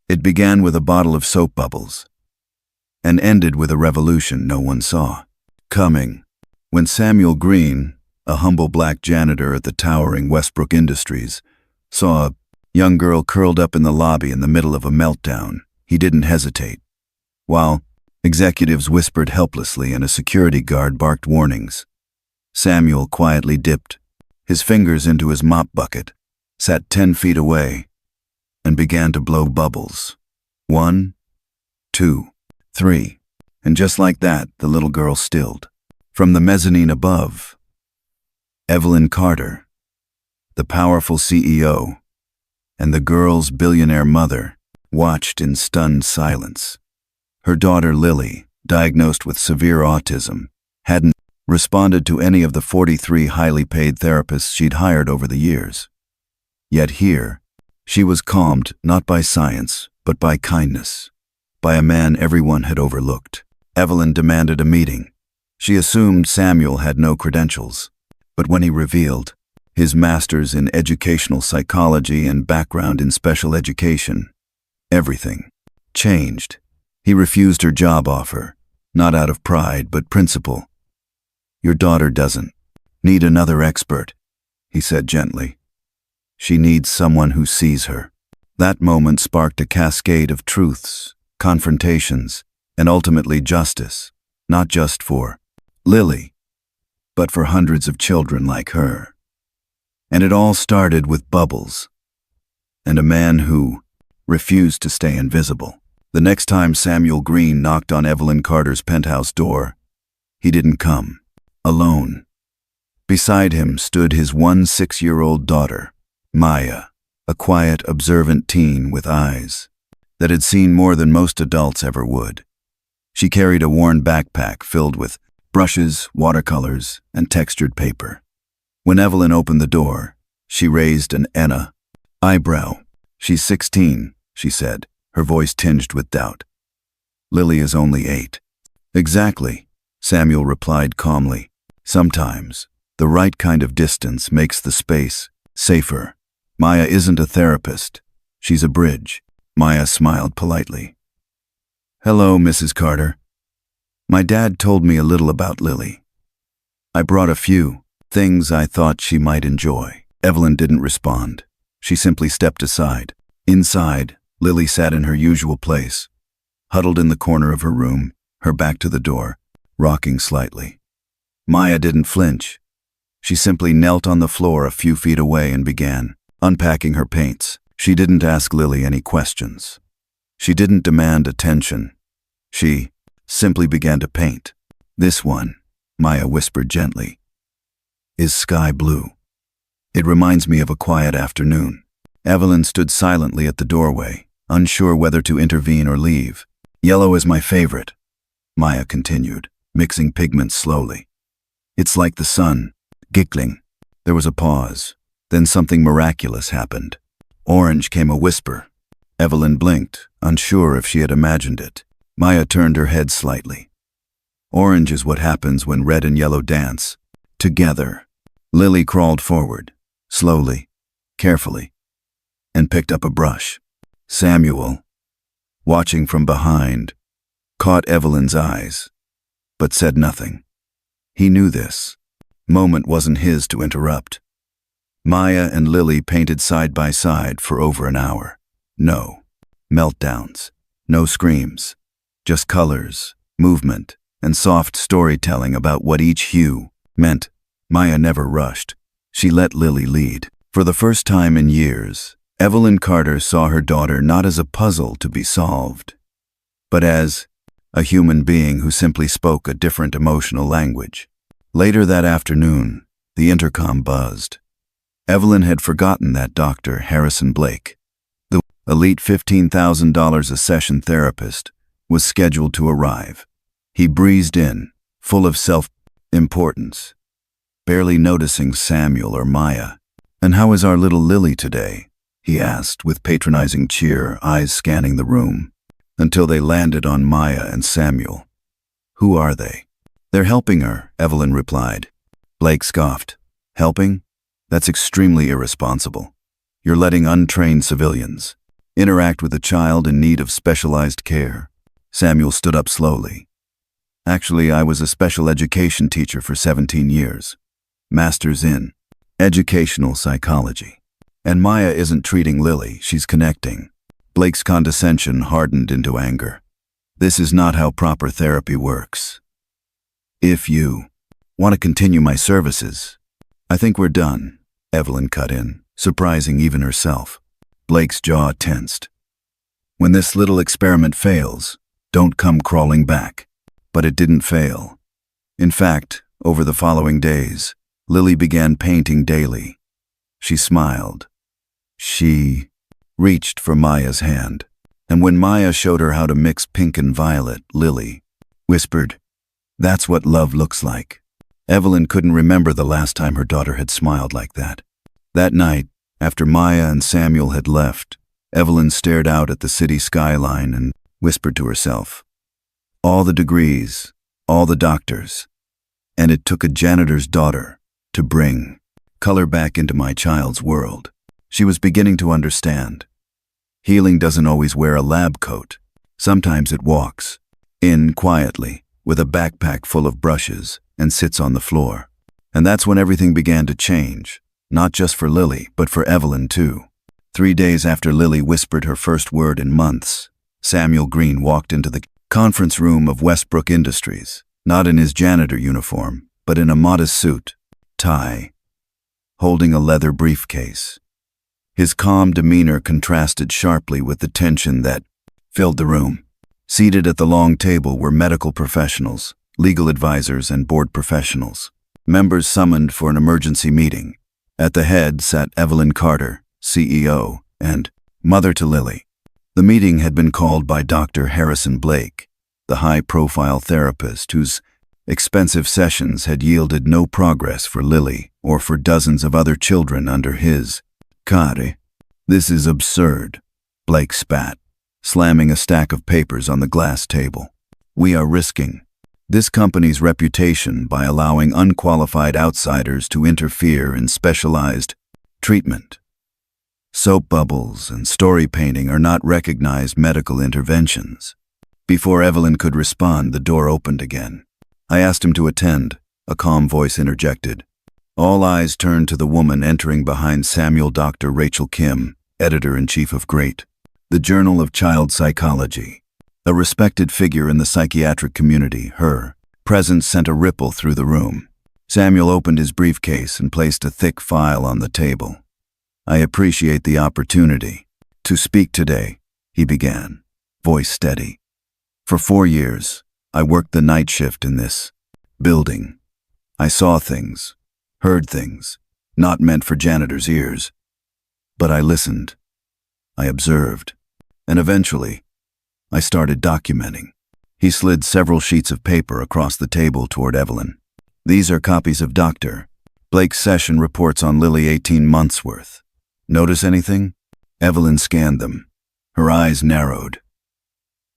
It began with a bottle of soap bubbles and ended with a revolution no one saw coming. When Samuel Greene, a humble black janitor at the towering Westbrook Industries, saw a young girl curled up in the lobby in the middle of a meltdown, he didn't hesitate. While executives whispered helplessly and a security guard barked warnings, Samuel quietly dipped his fingers into his mop bucket, sat 10 feet away, and began to blow bubbles. 1, 2, 3. And just like that, the little girl stilled. From the mezzanine above, Evelyn Carter, the powerful CEO, and the girl's billionaire mother, watched in stunned silence. Her daughter Lily, diagnosed with severe autism, hadn't responded to any of the 43 highly paid therapists she'd hired over the years. Yet here, she was calmed not by science, but by kindness, by a man everyone had overlooked. Evelyn demanded a meeting. She assumed Samuel had no credentials, but when he revealed his master's in educational psychology and background in special education, everything changed. He refused her job offer, not out of pride but principle. "Your daughter doesn't need another expert," he said gently. "She needs someone who sees her." That moment sparked a cascade of truths, confrontations, and ultimately justice, not just for Lily, but for hundreds of children like her. And it all started with bubbles and a man who refused to stay invisible. The next time Samuel Greene knocked on Evelyn Carter's penthouse door, he didn't come alone. Beside him stood his 6-year-old daughter, Maya, a quiet, observant teen with eyes that had seen more than most adults ever would. She carried a worn backpack filled with brushes, watercolors, and textured paper. When Evelyn opened the door, she raised an eyebrow. "She's 16, she said, her voice tinged with doubt. "Lily is only 8. "Exactly," Samuel replied calmly. "Sometimes the right kind of distance makes the space safer. Maya isn't a therapist. She's a bridge." Maya smiled politely. "Hello, Mrs. Carter. My dad told me a little about Lily. I brought a few things I thought she might enjoy." Evelyn didn't respond. She simply stepped aside. Inside, Lily sat in her usual place, huddled in the corner of her room, her back to the door, rocking slightly. Maya didn't flinch. She simply knelt on the floor a few feet away and began unpacking her paints. She didn't ask Lily any questions. She didn't demand attention. She simply began to paint. "This one," Maya whispered gently, "is sky blue. It reminds me of a quiet afternoon." Evelyn stood silently at the doorway, unsure whether to intervene or leave. "Yellow is my favorite," Maya continued, mixing pigments slowly. "It's like the sun, giggling." There was a pause. Then something miraculous happened. "Orange," came a whisper. Evelyn blinked, unsure if she had imagined it. Maya turned her head slightly. "Orange is what happens when red and yellow dance together." Lily crawled forward, slowly, carefully, and picked up a brush. Samuel, watching from behind, caught Evelyn's eyes, but said nothing. He knew this moment wasn't his to interrupt. Maya and Lily painted side by side for over an hour. No meltdowns, no screams, just colors, movement, and soft storytelling about what each hue meant. Maya never rushed. She let Lily lead. For the first time in years, Evelyn Carter saw her daughter not as a puzzle to be solved, but as a human being who simply spoke a different emotional language. Later that afternoon, the intercom buzzed. Evelyn had forgotten that Dr. Harrison Blake, the elite $15,000 a session therapist, was scheduled to arrive. He breezed in, full of self-importance, barely noticing Samuel or Maya. "And how is our little Lily today?" he asked with patronizing cheer, eyes scanning the room, until they landed on Maya and Samuel. "Who are they?" "They're helping her," Evelyn replied. Blake scoffed. "Helping? That's extremely irresponsible. You're letting untrained civilians interact with a child in need of specialized care. Samuel stood up slowly. Actually, I was a special education teacher for 17 years. Master's in educational psychology. And Maya isn't treating Lily, she's connecting. Blake's condescension hardened into anger. This is not how proper therapy works. If you want to continue my services, I think we're done, Evelyn cut in, surprising even herself. Blake's jaw tensed. When this little experiment fails, don't come crawling back. But it didn't fail. In fact, over the following days, Lily began painting daily. She smiled. She reached for Maya's hand, and when Maya showed her how to mix pink and violet, Lily whispered, "That's what love looks like." Evelyn couldn't remember the last time her daughter had smiled like that. That night, after Maya and Samuel had left, Evelyn stared out at the city skyline and whispered to herself, "All the degrees, all the doctors, and it took a janitor's daughter to bring color back into my child's world." She was beginning to understand. Healing doesn't always wear a lab coat. Sometimes it walks in quietly with a backpack full of brushes and sits on the floor. And that's when everything began to change, not just for Lily, but for Evelyn too. 3 days after Lily whispered her first word in months, Samuel Greene walked into the conference room of Westbrook Industries, not in his janitor uniform, but in a modest suit, tie, holding a leather briefcase. His calm demeanor contrasted sharply with the tension that filled the room. Seated at the long table were medical professionals, legal advisors, and board professionals, members summoned for an emergency meeting. At the head sat Evelyn Carter, CEO, and mother to Lily. The meeting had been called by Dr. Harrison Blake, the high-profile therapist whose expensive sessions had yielded no progress for Lily or for dozens of other children under his care. "This is absurd," Blake spat, slamming a stack of papers on the glass table. "We are risking this company's reputation by allowing unqualified outsiders to interfere in specialized treatment. Soap bubbles and story painting are not recognized medical interventions." Before Evelyn could respond, the door opened again. "I asked him to attend," a calm voice interjected. All eyes turned to the woman entering behind Samuel, Dr. Rachel Kim, editor-in-chief of GREAT, the Journal of Child Psychology. A respected figure in the psychiatric community, her presence sent a ripple through the room. Samuel opened his briefcase and placed a thick file on the table. "I appreciate the opportunity to speak today," he began, voice steady. "For 4 years, I worked the night shift in this building. I saw things, heard things, not meant for janitors' ears. But I listened. I observed. And eventually, I started documenting." He slid several sheets of paper across the table toward Evelyn. "These are copies of Dr. Blake's session reports on Lily 18 months worth. Notice anything?" Evelyn scanned them. Her eyes narrowed.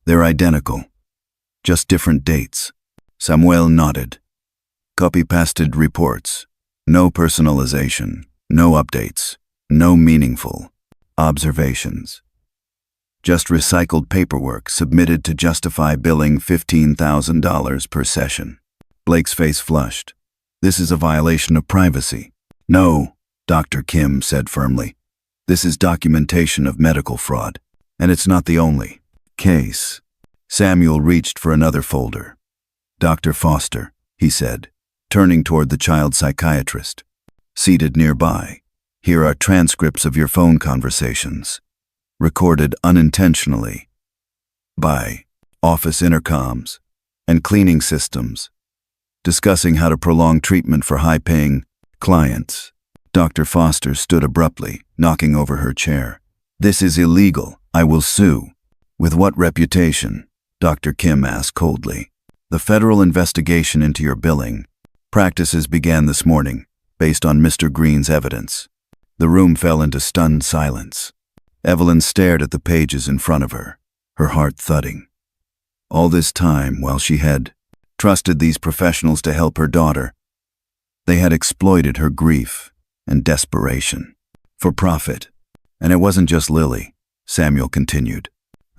"They're identical. Just different dates." Samuel nodded. "Copy-pasted reports. No personalization, no updates, no meaningful observations. Just recycled paperwork submitted to justify billing $15,000 per session." Blake's face flushed. "This is a violation of privacy." "No," Dr. Kim said firmly. "This is documentation of medical fraud, and it's not the only case." Samuel reached for another folder. "Dr. Foster," he said, turning toward the child psychiatrist, seated nearby, "here are transcripts of your phone conversations, recorded unintentionally by office intercoms and cleaning systems, discussing how to prolong treatment for high-paying clients." Dr. Foster stood abruptly, knocking over her chair. "This is illegal. I will sue." "With what reputation?" Dr. Kim asked coldly. "The federal investigation into your billing practices began this morning, based on Mr. Greene's evidence." The room fell into stunned silence. Evelyn stared at the pages in front of her, her heart thudding. All this time, while she had trusted these professionals to help her daughter, they had exploited her grief and desperation for profit. And it wasn't just Lily. Samuel continued.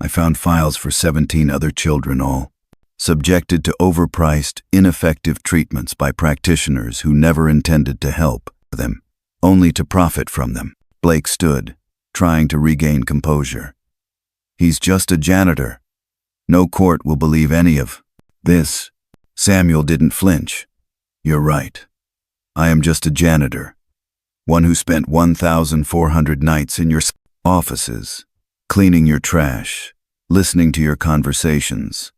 I found files for 17 other children, all subjected to overpriced, ineffective treatments by practitioners who never intended to help them, only to profit from them. Blake stood, trying to regain composure. He's just a janitor. No court will believe any of this. Samuel didn't flinch. You're right. I am just a janitor. One who spent 1,400 nights in your offices, cleaning your trash, listening to your conversations,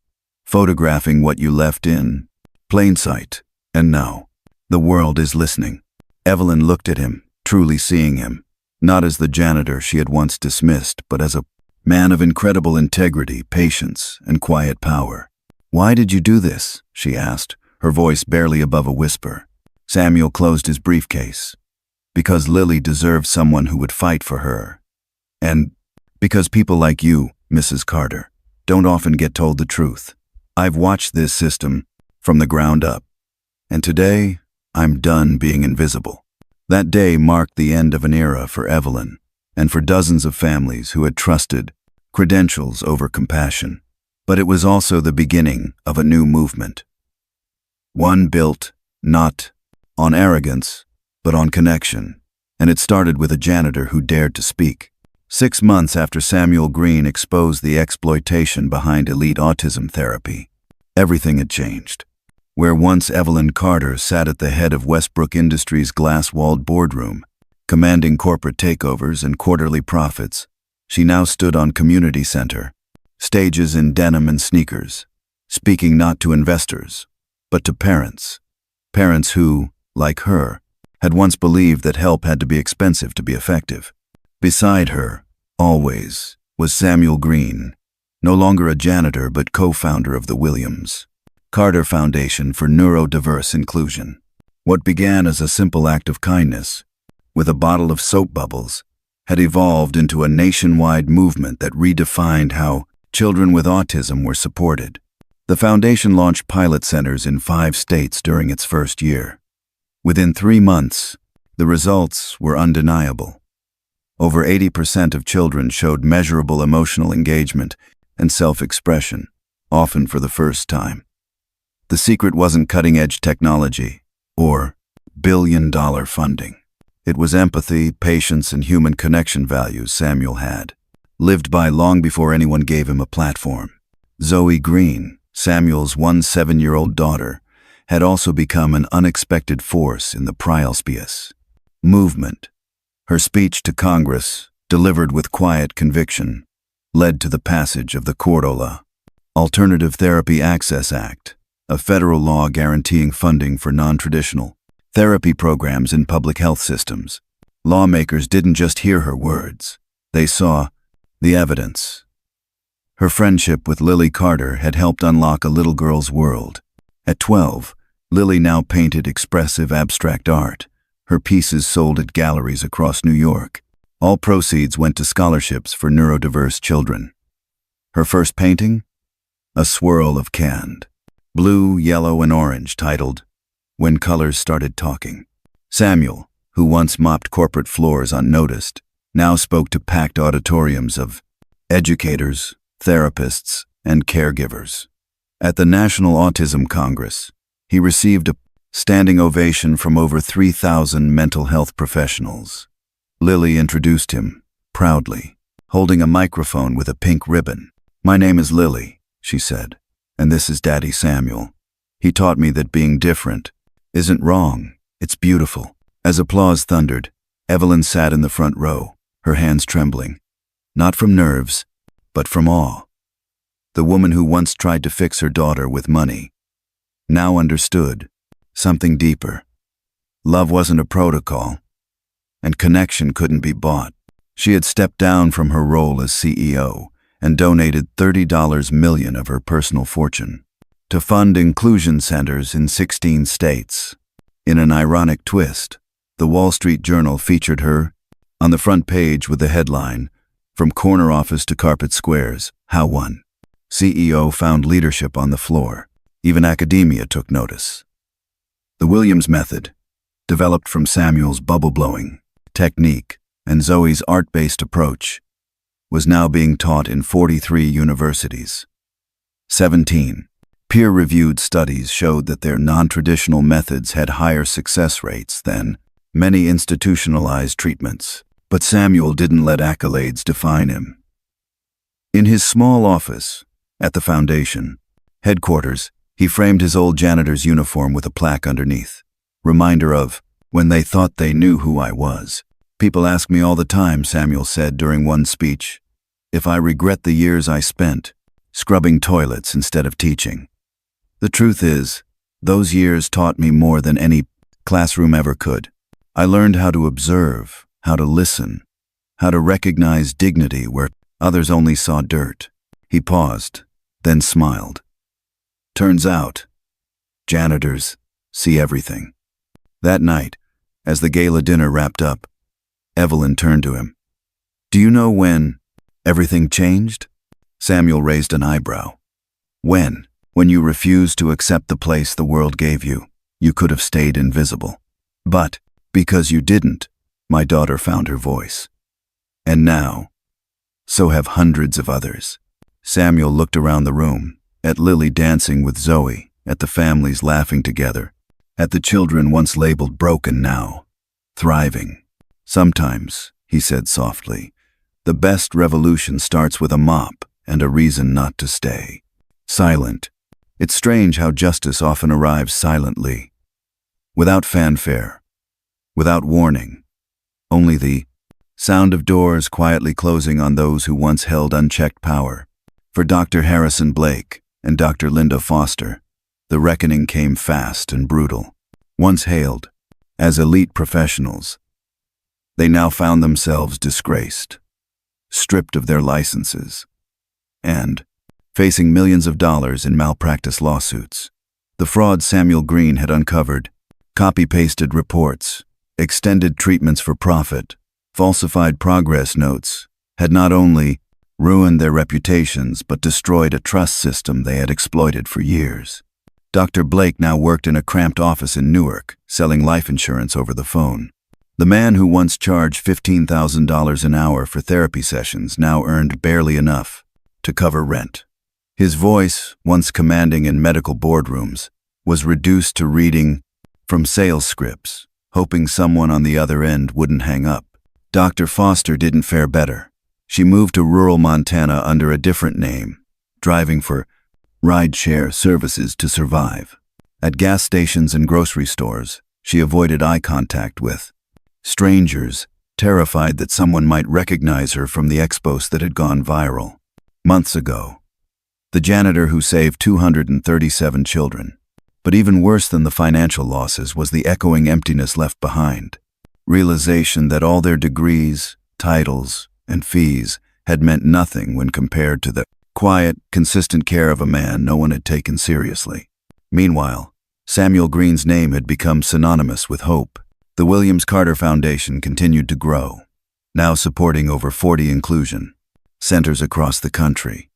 photographing what you left in plain sight. And now, the world is listening. Evelyn looked at him, truly seeing him, not as the janitor she had once dismissed, but as a man of incredible integrity, patience, and quiet power. Why did you do this? She asked, her voice barely above a whisper. Samuel closed his briefcase. Because Lily deserved someone who would fight for her. And because people like you, Mrs. Carter, don't often get told the truth. I've watched this system from the ground up. And today, I'm done being invisible. That day marked the end of an era for Evelyn and for dozens of families who had trusted credentials over compassion. But it was also the beginning of a new movement. One built, not on arrogance, but on connection. And it started with a janitor who dared to speak. 6 months after Samuel Greene exposed the exploitation behind elite autism therapy, everything had changed. Where once Evelyn Carter sat at the head of Westbrook Industries' glass-walled boardroom, commanding corporate takeovers and quarterly profits, she now stood on community center, stages in denim and sneakers, speaking not to investors, but to parents. Parents who, like her, had once believed that help had to be expensive to be effective. Beside her, always, was Samuel Greene, no longer a janitor but co-founder of the Williams Carter Foundation for Neurodiverse Inclusion. What began as a simple act of kindness, with a bottle of soap bubbles, had evolved into a nationwide movement that redefined how children with autism were supported. The foundation launched pilot centers in 5 states during its first year. Within 3 months, the results were undeniable. Over 80% of children showed measurable emotional engagement and self-expression, often for the first time. The secret wasn't cutting-edge technology or billion-dollar funding. It was empathy, patience, and human connection values Samuel had, lived by long before anyone gave him a platform. Zoe Greene, Samuel's 7-year-old daughter, had also become an unexpected force in the Prejudice movement. Her speech to Congress, delivered with quiet conviction, led to the passage of the Cordola Alternative Therapy Access Act, a federal law guaranteeing funding for non-traditional therapy programs in public health systems. Lawmakers didn't just hear her words, they saw the evidence. Her friendship with Lily Carter had helped unlock a little girl's world. At 12, Lily now painted expressive abstract art. Her pieces sold at galleries across New York. All proceeds went to scholarships for neurodiverse children. Her first painting? A swirl of canned blue, yellow, and orange, titled When Colors Started Talking. Samuel, who once mopped corporate floors unnoticed, now spoke to packed auditoriums of educators, therapists, and caregivers. At the National Autism Congress, he received a standing ovation from over 3,000 mental health professionals. Lily introduced him, proudly, holding a microphone with a pink ribbon. My name is Lily, she said, and this is Daddy Samuel. He taught me that being different isn't wrong, it's beautiful. As applause thundered, Evelyn sat in the front row, her hands trembling, not from nerves, but from awe. The woman who once tried to fix her daughter with money now understood something deeper. Love wasn't a protocol, and connection couldn't be bought. She had stepped down from her role as CEO and donated $30 million of her personal fortune to fund inclusion centers in 16 states. In an ironic twist, the Wall Street Journal featured her on the front page with the headline, From Corner Office to Carpet Squares, How One CEO Found Leadership on the Floor. Even academia took notice. The Williams method, developed from Samuel's bubble-blowing technique and Zoe's art-based approach, was now being taught in 43 universities. 17. Peer-reviewed studies showed that their non-traditional methods had higher success rates than many institutionalized treatments. But Samuel didn't let accolades define him. In his small office, at the foundation headquarters, he framed his old janitor's uniform with a plaque underneath, reminder of when they thought they knew who I was. People ask me all the time, Samuel said during one speech, if I regret the years I spent scrubbing toilets instead of teaching. The truth is, those years taught me more than any classroom ever could. I learned how to observe, how to listen, how to recognize dignity where others only saw dirt. He paused, then smiled. Turns out, janitors see everything. That night, as the gala dinner wrapped up, Evelyn turned to him. Do you know when everything changed? Samuel raised an eyebrow. When you refused to accept the place the world gave you, you could have stayed invisible. But because you didn't, my daughter found her voice. And now, so have hundreds of others. Samuel looked around the room, at Lily dancing with Zoe, at the families laughing together, at the children once labeled broken now thriving. Sometimes, he said softly, the best revolution starts with a mop and a reason not to stay. Silent. It's strange how justice often arrives silently, without fanfare, without warning, only the sound of doors quietly closing on those who once held unchecked power. For Dr. Harrison Blake and Dr. Linda Foster, the reckoning came fast and brutal. Once hailed as elite professionals, they now found themselves disgraced, stripped of their licenses, and facing millions of dollars in malpractice lawsuits. The fraud Samuel Greene had uncovered, copy-pasted reports, extended treatments for profit, falsified progress notes, had not only ruined their reputations but destroyed a trust system they had exploited for years. Dr. Blake now worked in a cramped office in Newark, selling life insurance over the phone. The man who once charged $15,000 an hour for therapy sessions now earned barely enough to cover rent. His voice, once commanding in medical boardrooms, was reduced to reading from sales scripts, hoping someone on the other end wouldn't hang up. Dr. Foster didn't fare better. She moved to rural Montana under a different name, driving for ride-share services to survive. At gas stations and grocery stores, she avoided eye contact with strangers, terrified that someone might recognize her from the expos that had gone viral months ago. The janitor who saved 237 children. But even worse than the financial losses was the echoing emptiness left behind. Realization that all their degrees, titles, and fees had meant nothing when compared to the quiet, consistent care of a man no one had taken seriously. Meanwhile, Samuel Greene's name had become synonymous with hope. The Williams Carter Foundation continued to grow, now supporting over 40 inclusion centers across the country.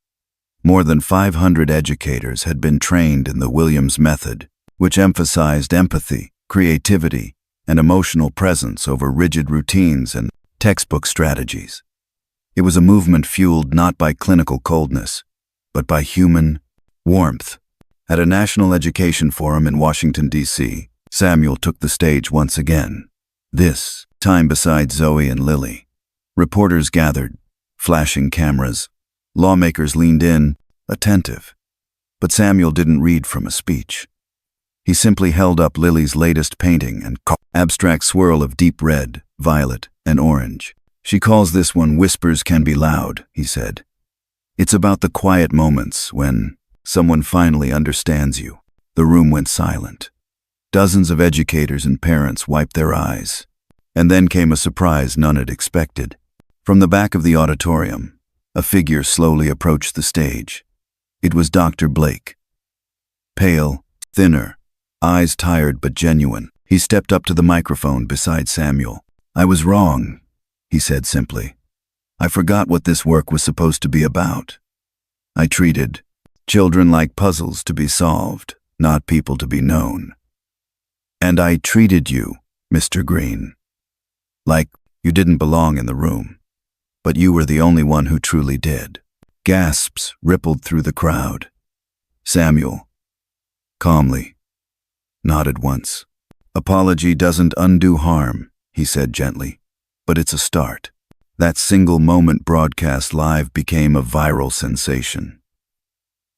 More than 500 educators had been trained in the Williams method, which emphasized empathy, creativity, and emotional presence over rigid routines and textbook strategies. It was a movement fueled not by clinical coldness, but by human warmth. At a national education forum in Washington, D.C., Samuel took the stage once again, this time beside Zoe and Lily. Reporters gathered, flashing cameras. Lawmakers leaned in, attentive. But Samuel didn't read from a speech. He simply held up Lily's latest painting and abstract swirl of deep red, violet, and orange. She calls this one Whispers Can Be Loud, he said. It's about the quiet moments when someone finally understands you. The room went silent. Dozens of educators and parents wiped their eyes. And then came a surprise none had expected. From the back of the auditorium, a figure slowly approached the stage. It was Dr. Blake. Pale, thinner, eyes tired but genuine. He stepped up to the microphone beside Samuel. I was wrong, he said simply. I forgot what this work was supposed to be about. I treated children like puzzles to be solved, not people to be known. And I treated you, Mr. Greene, like you didn't belong in the room. but you were the only one who truly did." Gasps rippled through the crowd. Samuel, calmly, nodded once. "Apology doesn't undo harm," he said gently, "but it's a start." That single moment broadcast live became a viral sensation.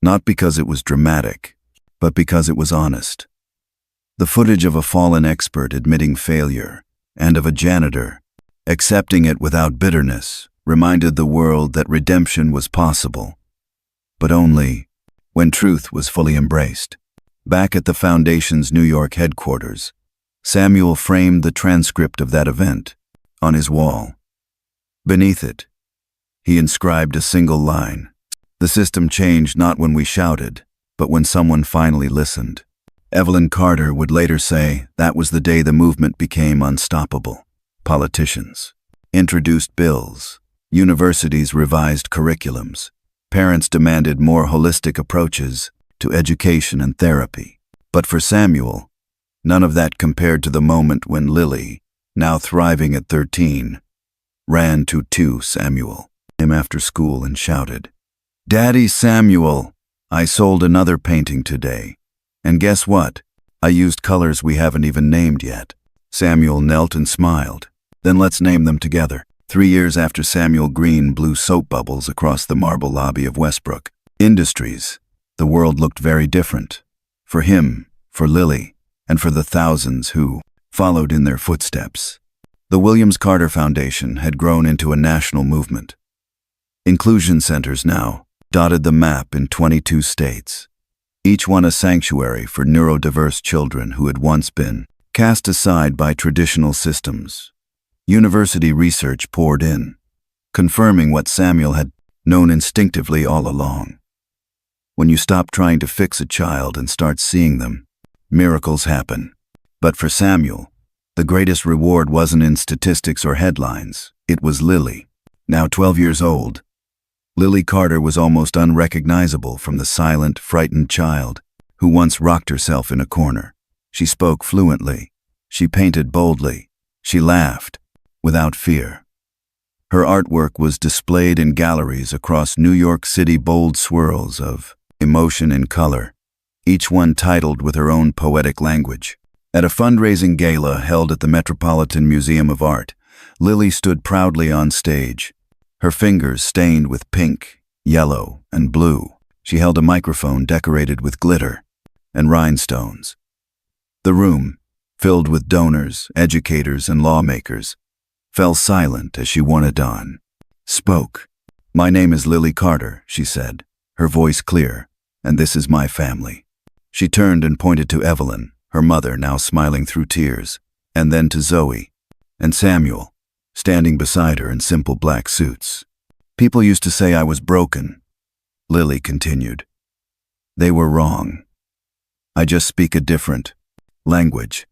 Not because it was dramatic, but because it was honest. The footage of a fallen expert admitting failure, and of a janitor accepting it without bitterness, reminded the world that redemption was possible, but only when truth was fully embraced. Back at the Foundation's New York headquarters, Samuel framed the transcript of that event on his wall. Beneath it, he inscribed a single line: "The system changed not when we shouted, but when someone finally listened." Evelyn Carter would later say that was the day the movement became unstoppable. Politicians introduced bills, universities revised curriculums, parents demanded more holistic approaches to education and therapy. But for Samuel, none of that compared to the moment when Lily, now thriving at 13, ran to Samuel him after school and shouted, "Daddy Samuel, I sold another painting today. And guess what? I used colors we haven't even named yet." Samuel knelt and smiled. "Then let's name them together." 3 years after Samuel Greene blew soap bubbles across the marble lobby of Westbrook Industries, the world looked very different. For him, for Lily, and for the thousands who followed in their footsteps. The Williams Carter Foundation had grown into a national movement. Inclusion centers now dotted the map in 22 states, each one a sanctuary for neurodiverse children who had once been cast aside by traditional systems. University research poured in, confirming what Samuel had known instinctively all along. When you stop trying to fix a child and start seeing them, miracles happen. But for Samuel, the greatest reward wasn't in statistics or headlines. It was Lily. Now 12 years old, Lily Carter was almost unrecognizable from the silent, frightened child who once rocked herself in a corner. She spoke fluently. She painted boldly. She laughed without fear. Her artwork was displayed in galleries across New York City, bold swirls of emotion and color, each one titled with her own poetic language. At a fundraising gala held at the Metropolitan Museum of Art, Lily stood proudly on stage, her fingers stained with pink, yellow, and blue. She held a microphone decorated with glitter and rhinestones. The room, filled with donors, educators, and lawmakers, fell silent as she wanted on. Spoke. "My name is Lily Carter," she said, her voice clear, "and this is my family." She turned and pointed to Evelyn, her mother now smiling through tears, and then to Zoe and Samuel, standing beside her in simple black suits. "People used to say I was broken," Lily continued. "They were wrong. I just speak a different language."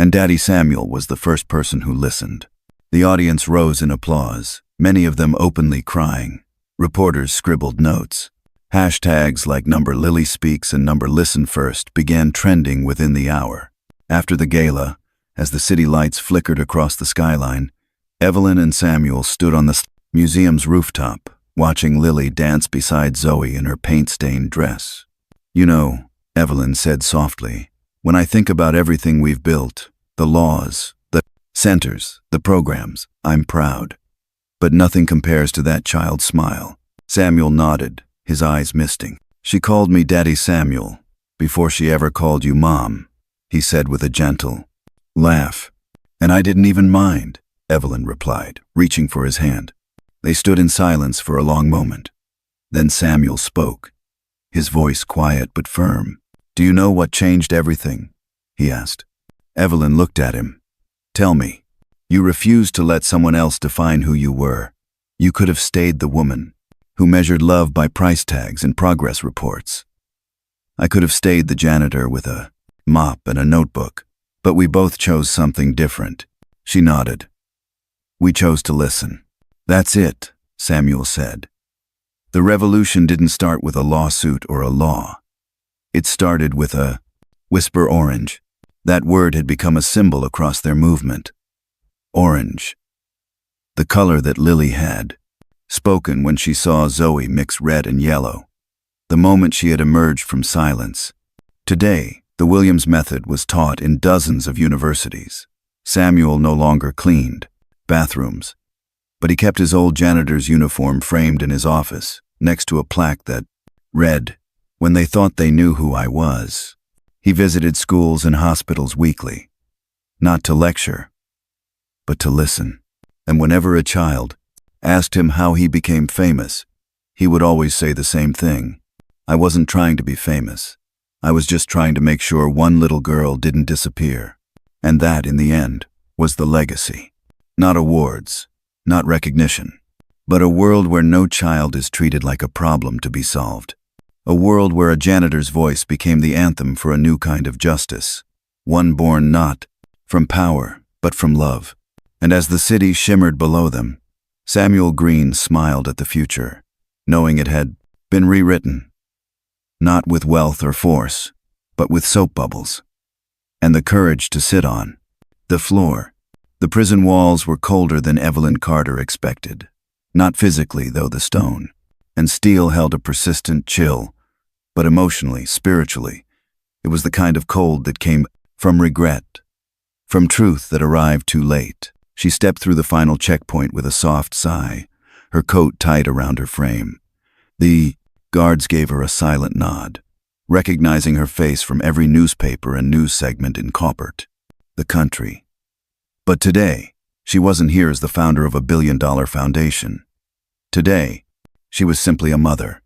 And Daddy Samuel was the first person who listened. The audience rose in applause, many of them openly crying. Reporters scribbled notes. Hashtags like #LilySpeaks and #ListenFirst began trending within the hour. After the gala, as the city lights flickered across the skyline, Evelyn and Samuel stood on the museum's rooftop, watching Lily dance beside Zoe in her paint-stained dress. "You know," Evelyn said softly, "when I think about everything we've built, the laws, the centers, the programs, I'm proud. But nothing compares to that child's smile." Samuel nodded, his eyes misting. "She called me Daddy Samuel before she ever called you Mom," he said with a gentle laugh. "And I didn't even mind," Evelyn replied, reaching for his hand. They stood in silence for a long moment. Then Samuel spoke, his voice quiet but firm. "Do you know what changed everything?" he asked. Evelyn looked at him. "Tell me." "You refused to let someone else define who you were. You could have stayed the woman who measured love by price tags and progress reports. I could have stayed the janitor with a mop and a notebook, but we both chose something different." She nodded. "We chose to listen." "That's it," Samuel said. "The revolution didn't start with a lawsuit or a law. It started with a whisper orange." That word had become a symbol across their movement. Orange. The color that Lily had, spoken when she saw Zoe mix red and yellow, the moment she had emerged from silence. Today, the Williams method was taught in dozens of universities. Samuel no longer cleaned bathrooms, but he kept his old janitor's uniform framed in his office, next to a plaque that read, "When they thought they knew who I was." He visited schools and hospitals weekly, not to lecture, but to listen. And whenever a child asked him how he became famous, he would always say the same thing: "I wasn't trying to be famous. I was just trying to make sure one little girl didn't disappear." And that, in the end, was the legacy. Not awards, not recognition, but a world where no child is treated like a problem to be solved. A world where a janitor's voice became the anthem for a new kind of justice, one born not from power, but from love. And as the city shimmered below them, Samuel Greene smiled at the future, knowing it had been rewritten, not with wealth or force, but with soap bubbles, and the courage to sit on the floor. The prison walls were colder than Evelyn Carter expected, not physically, though the stone and steel held a persistent chill, but emotionally, spiritually, it was the kind of cold that came from regret, from truth that arrived too late. She stepped through the final checkpoint with a soft sigh, her coat tight around her frame. The guards gave her a silent nod, recognizing her face from every newspaper and news segment in Coppert, the country. But today, she wasn't here as the founder of a billion-dollar foundation. Today, she was simply a mother.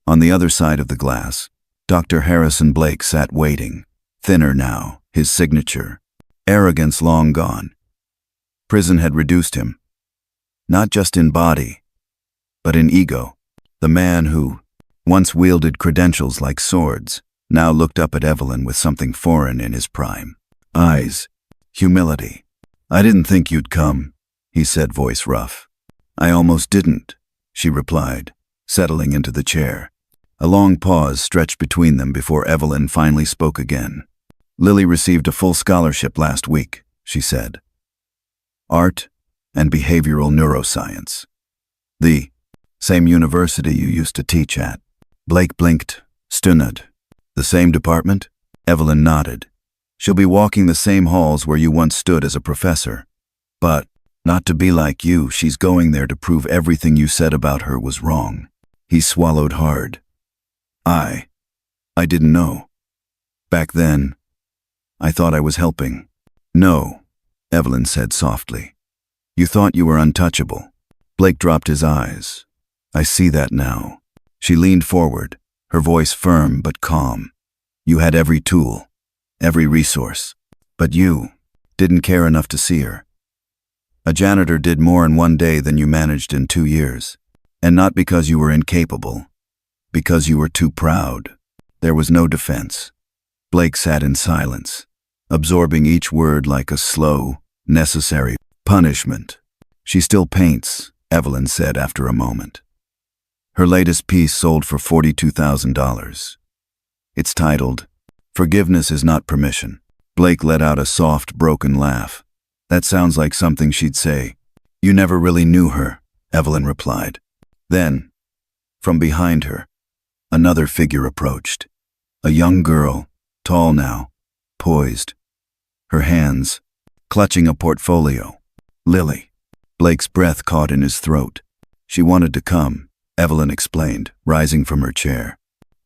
On the other side of the glass, Dr. Harrison Blake sat waiting, thinner now, his signature, arrogance long gone. Prison had reduced him, not just in body, but in ego. The man who once wielded credentials like swords now looked up at Evelyn with something foreign in his prime eyes, humility. "I didn't think you'd come," he said, voice rough. "I almost didn't," she replied, settling into the chair. A long pause stretched between them before Evelyn finally spoke again. "Lily received a full scholarship last week," she said. "Art and behavioral neuroscience. The same university you used to teach at." Blake blinked, stunned. "The same department?" Evelyn nodded. "She'll be walking the same halls where you once stood as a professor. But, not to be like you, she's going there to prove everything you said about her was wrong." He swallowed hard. I didn't know. Back then, I thought I was helping." "No," Evelyn said softly. "You thought you were untouchable." Blake dropped his eyes. "I see that now." She leaned forward, her voice firm but calm. "You had every tool, every resource, but you didn't care enough to see her. A janitor did more in one day than you managed in 2 years. And not because you were incapable, because you were too proud." There was no defense. Blake sat in silence, absorbing each word like a slow, necessary punishment. "She still paints," Evelyn said after a moment. "Her latest piece sold for $42,000. It's titled, 'Forgiveness is Not Permission.'" Blake let out a soft, broken laugh. "That sounds like something she'd say." "You never really knew her," Evelyn replied. Then, from behind her, another figure approached. A young girl, tall now, poised, her hands clutching a portfolio. "Lily." Blake's breath caught in his throat. "She wanted to come," Evelyn explained, rising from her chair.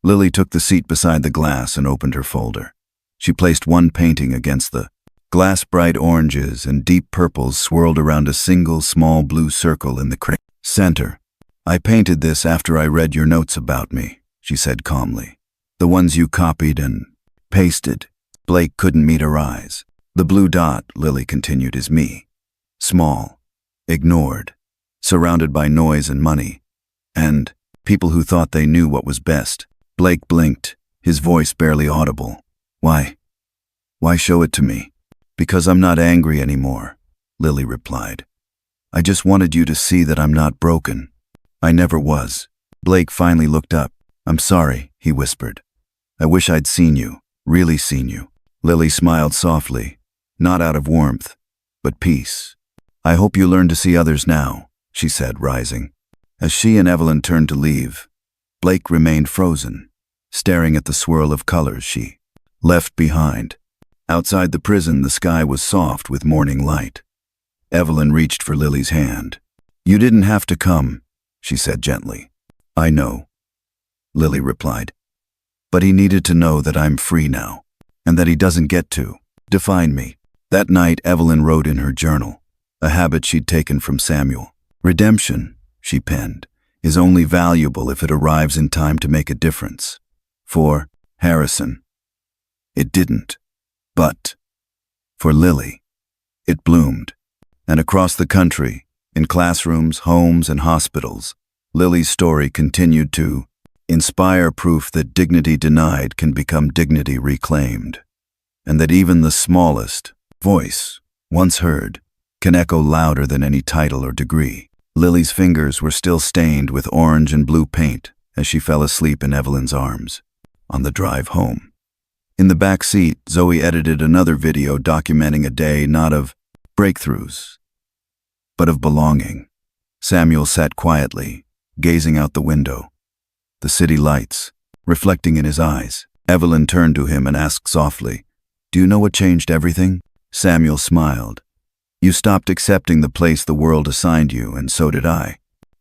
Lily took the seat beside the glass and opened her folder. She placed one painting against the glass. Bright oranges and deep purples swirled around a single small blue circle in the center. "I painted this after I read your notes about me," she said calmly. "The ones you copied and pasted." Blake couldn't meet her eyes. "The blue dot," Lily continued, "is me. Small, ignored, surrounded by noise and money, and people who thought they knew what was best." Blake blinked, his voice barely audible. Why show it to me?" "Because I'm not angry anymore," Lily replied. "I just wanted you to see that I'm not broken." "I never was." Blake finally looked up. "I'm sorry," he whispered. "I wish I'd seen you, really seen you." Lily smiled softly, not out of warmth, but peace. "I hope you learn to see others now," she said, rising. As she and Evelyn turned to leave, Blake remained frozen, staring at the swirl of colors she left behind. Outside the prison, the sky was soft with morning light. Evelyn reached for Lily's hand. "You didn't have to come," she said gently. "I know," Lily replied. "But he needed to know that I'm free now, and that he doesn't get to define me." That night, Evelyn wrote in her journal, a habit she'd taken from Samuel. "Redemption," she penned, "is only valuable if it arrives in time to make a difference. For Harrison, it didn't. But for Lily, it bloomed. And across the country, in classrooms, homes, and hospitals, Lily's story continued to inspire proof that dignity denied can become dignity reclaimed, and that even the smallest voice, once heard, can echo louder than any title or degree. Lily's fingers were still stained with orange and blue paint as she fell asleep in Evelyn's arms on the drive home. In the back seat, Zoe edited another video documenting a day not of breakthroughs, but of belonging. Samuel sat quietly, gazing out the window, the city lights reflecting in his eyes. Evelyn turned to him and asked softly, "Do you know what changed everything?" Samuel smiled. "You stopped accepting the place the world assigned you, and so did I.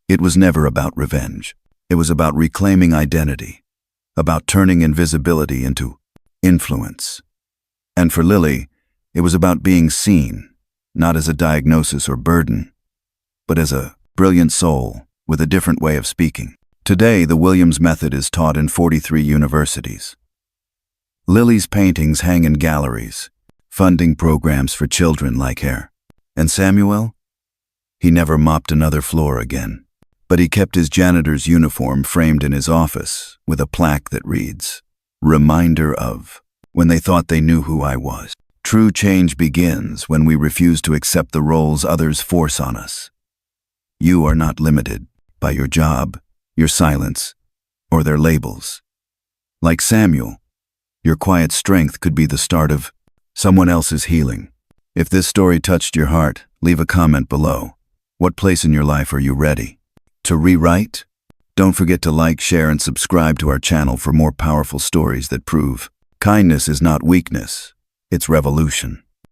It was never about revenge. It was about reclaiming identity, about turning invisibility into influence. And for Lily, it was about being seen, not as a diagnosis or burden, but as a brilliant soul with a different way of speaking." Today, the Williams method is taught in 43 universities. Lily's paintings hang in galleries, funding programs for children like her. And Samuel? He never mopped another floor again, but he kept his janitor's uniform framed in his office with a plaque that reads, "Reminder of when they thought they knew who I was." True change begins when we refuse to accept the roles others force on us. You are not limited by your job, your silence, or their labels. Like Samuel, your quiet strength could be the start of someone else's healing. If this story touched your heart, leave a comment below. What place in your life are you ready to rewrite? Don't forget to like, share, and subscribe to our channel for more powerful stories that prove kindness is not weakness, it's revolution.